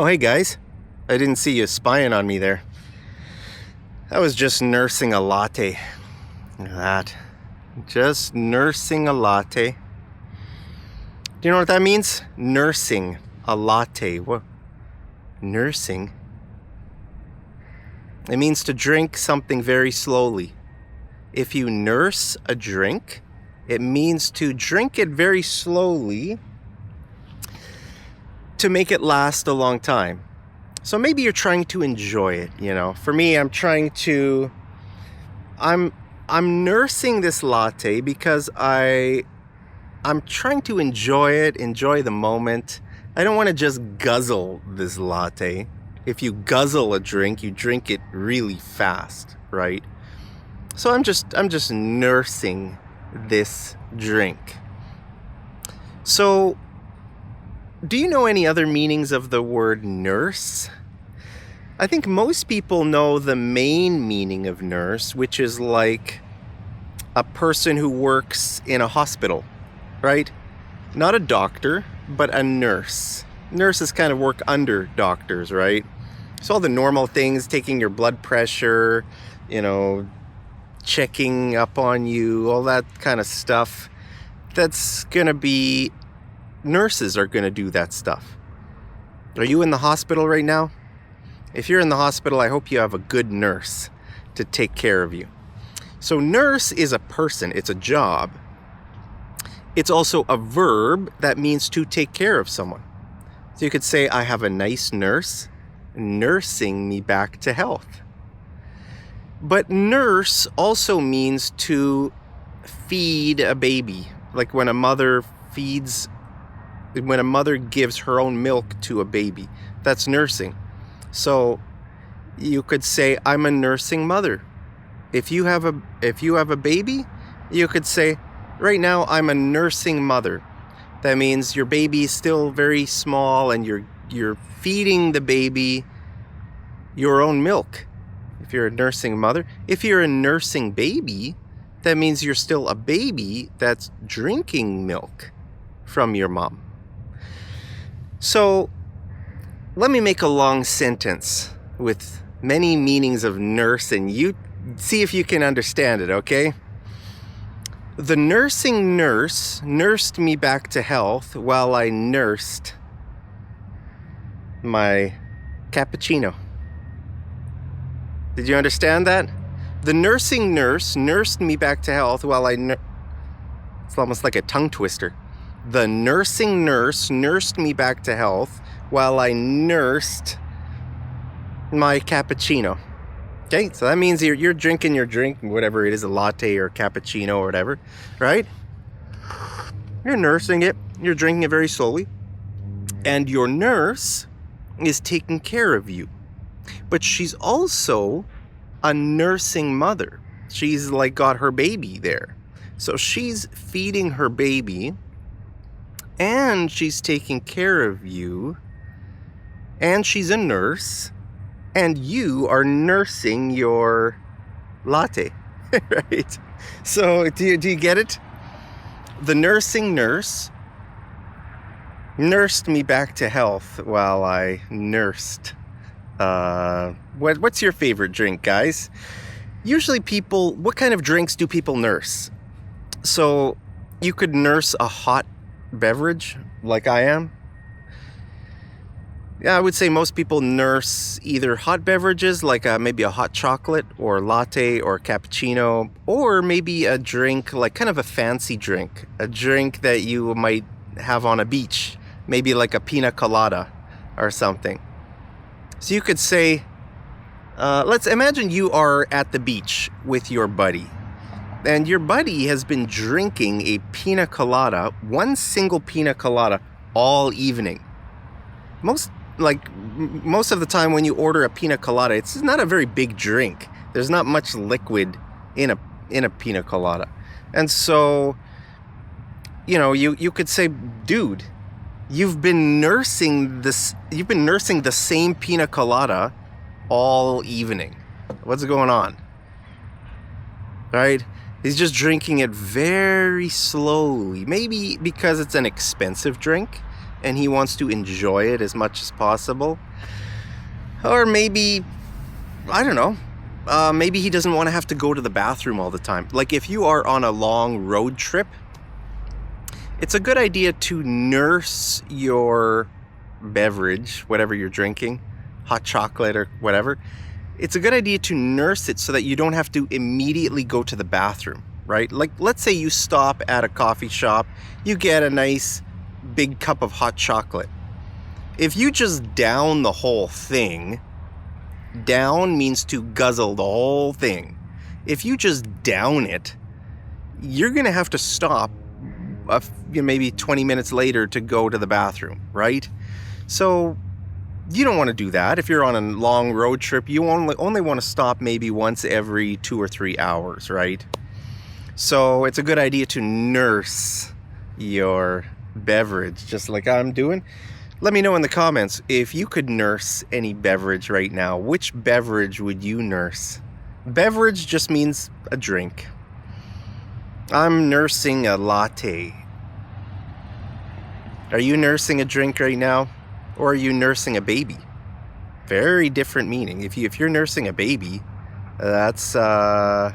Oh, hey guys. I didn't see you spying on me there. I was just nursing a latte. Look at that. Just nursing a latte. Do you know what that means? Nursing a latte. What? Nursing? It means to drink something very slowly. If you nurse a drink, it means to drink it very slowly to make it last a long time. So maybe you're trying to enjoy it, you know. For me, I'm nursing this latte because I'm trying to enjoy it, enjoy the moment. I don't want to just guzzle this latte. If you guzzle a drink, you drink it really fast, right? So I'm just nursing this drink. So, do you know any other meanings of the word nurse? I think most people know the main meaning of nurse, which is like a person who works in a hospital, right? Not a doctor, but a nurse. Nurses kind of work under doctors, right? So all the normal things, taking your blood pressure, checking up on you, all that kind of stuff, that's gonna be, nurses are gonna do that stuff. Are you in the hospital right now? If you're in the hospital, I hope you have a good nurse to take care of you. So nurse is a person, it's a job. It's also a verb that means to take care of someone. So you could say, I have a nice nurse nursing me back to health. But nurse also means to feed a baby. Like when a mother gives her own milk to a baby, that's nursing. So you could say, I'm a nursing mother. If you have a baby, you could say, right now I'm a nursing mother. That means your baby is still very small and you're feeding the baby your own milk. If you're a nursing mother, if you're a nursing baby, that means you're still a baby that's drinking milk from your mom. So let me make a long sentence with many meanings of nurse, and you see if you can understand it, okay? The nursing nurse nursed me back to health while I nursed my cappuccino. Did you understand that? The nursing nurse nursed me back to health while it's almost like a tongue twister. The nursing nurse nursed me back to health while I nursed my cappuccino. Okay, so that means you're drinking your drink, whatever it is, a latte or cappuccino or whatever, right? You're nursing it, you're drinking it very slowly, and your nurse is taking care of you. But she's also a nursing mother. She's like got her baby there. So she's feeding her baby, and she's taking care of you, and she's a nurse, and you are nursing your latte, right? So do you get it? The nursing nurse nursed me back to health while I nursed. What's your favorite drink, guys? Usually what kind of drinks do people nurse? So you could nurse a hot beverage like I am. Yeah, I would say most people nurse either hot beverages like maybe a hot chocolate or latte or cappuccino, or maybe a drink like kind of a fancy drink, a drink that you might have on a beach, maybe like a pina colada or something. So you could say, let's imagine you are at the beach with your buddy, and your buddy has been drinking a pina colada, one single pina colada, all evening. Most of the time when you order a pina colada, it's not a very big drink. There's not much liquid in a pina colada. And so, you could say, dude, you've been nursing the same pina colada all evening. What's going on? Right? He's just drinking it very slowly. Maybe because it's an expensive drink. and he wants to enjoy it as much as possible. Or maybe, I don't know, maybe he doesn't want to have to go to the bathroom all the time. Like if you are on a long road trip, it's a good idea to nurse your beverage, whatever you're drinking, hot chocolate or whatever. It's a good idea to nurse it so that you don't have to immediately go to the bathroom, right? Like let's say you stop at a coffee shop, you get a nice big cup of hot chocolate. If you just down the whole thing, down means to guzzle the whole thing. If you just down it, you're gonna have to stop maybe 20 minutes later to go to the bathroom, right? So you don't want to do that. If you're on a long road trip, you only want to stop maybe once every 2 or 3 hours, right? So it's a good idea to nurse your beverage, just like I'm doing. Let me know in the comments, if you could nurse any beverage right now, which beverage would you nurse? Beverage just means a drink. I'm nursing a latte. Are you nursing a drink right now? Or are you nursing a baby? Very different meaning. If you're nursing a baby, that's a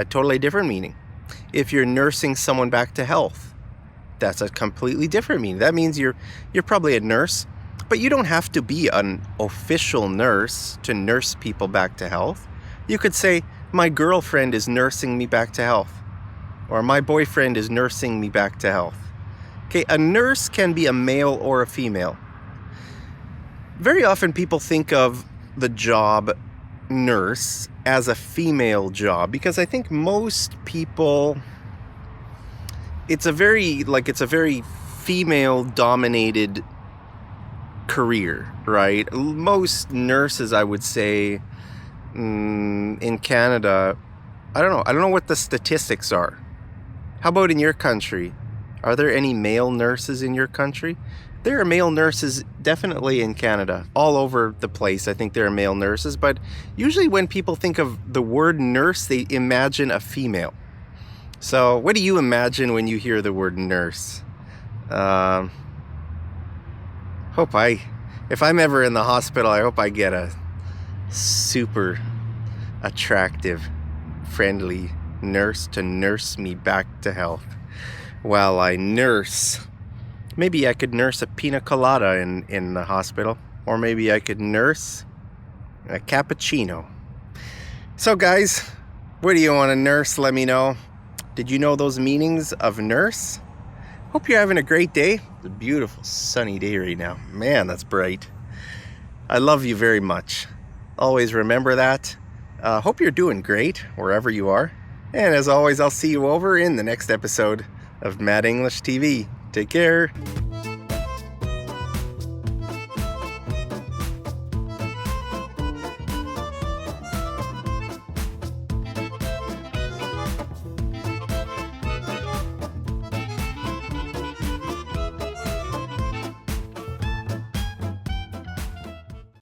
totally different meaning. If you're nursing someone back to health, that's a completely different meaning. That means you're probably a nurse, but you don't have to be an official nurse to nurse people back to health. You could say, my girlfriend is nursing me back to health. Or my boyfriend is nursing me back to health. Okay, a nurse can be a male or a female. Very often people think of the job nurse as a female job because I think most people, it's a very female dominated career, right? Most nurses, I would say, in Canada, I don't know what the statistics are. How about in your country? Are there any male nurses in your country? There are male nurses definitely in Canada. All over the place, I think there are male nurses. But usually when people think of the word nurse, they imagine a female. So what do you imagine when you hear the word nurse? If I'm ever in the hospital, I hope I get a super attractive, friendly nurse to nurse me back to health while I nurse. Maybe I could nurse a pina colada in the hospital, or maybe I could nurse a cappuccino. So guys, what do you want to nurse? Let me know. Did you know those meanings of nurse? Hope you're having a great day. It's a beautiful sunny day right now. Man, that's bright. I love you very much. Always remember that. Hope you're doing great wherever you are. And as always, I'll see you over in the next episode of Mad English TV. Take care.